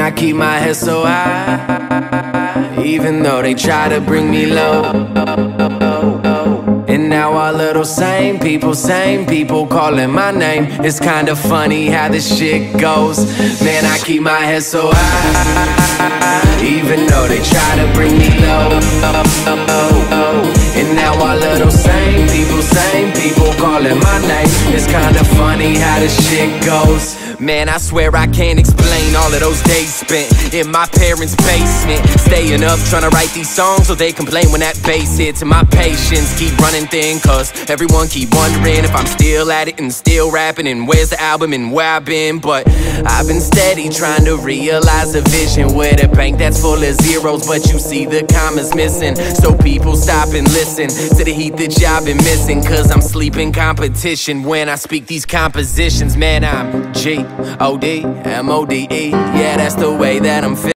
I keep my head so high, even though they try to bring me low. And now all of those same people calling my name. It's kinda funny how this shit goes. Man, I keep my head so high, even though they try to bring me low. And now all of those same people calling my name. It's kinda funny how this shit goes. Man, I swear I can't explain all of those days spent in my parents' basement, staying up trying to write these songs so they complain when that bass hits. And my patience keep running thin, cause everyone keep wondering if I'm still at it and still rapping, and where's the album and where I've been. But I've been steady trying to realize a vision with a bank that's full of zeros, but you see the commas missing. So people stop and listen to the heat that y'all been missing, cause I'm sleeping competition when I speak these compositions. Man, I'm G-O-D-M-O-D-E, yeah, that's the way that I'm feeling.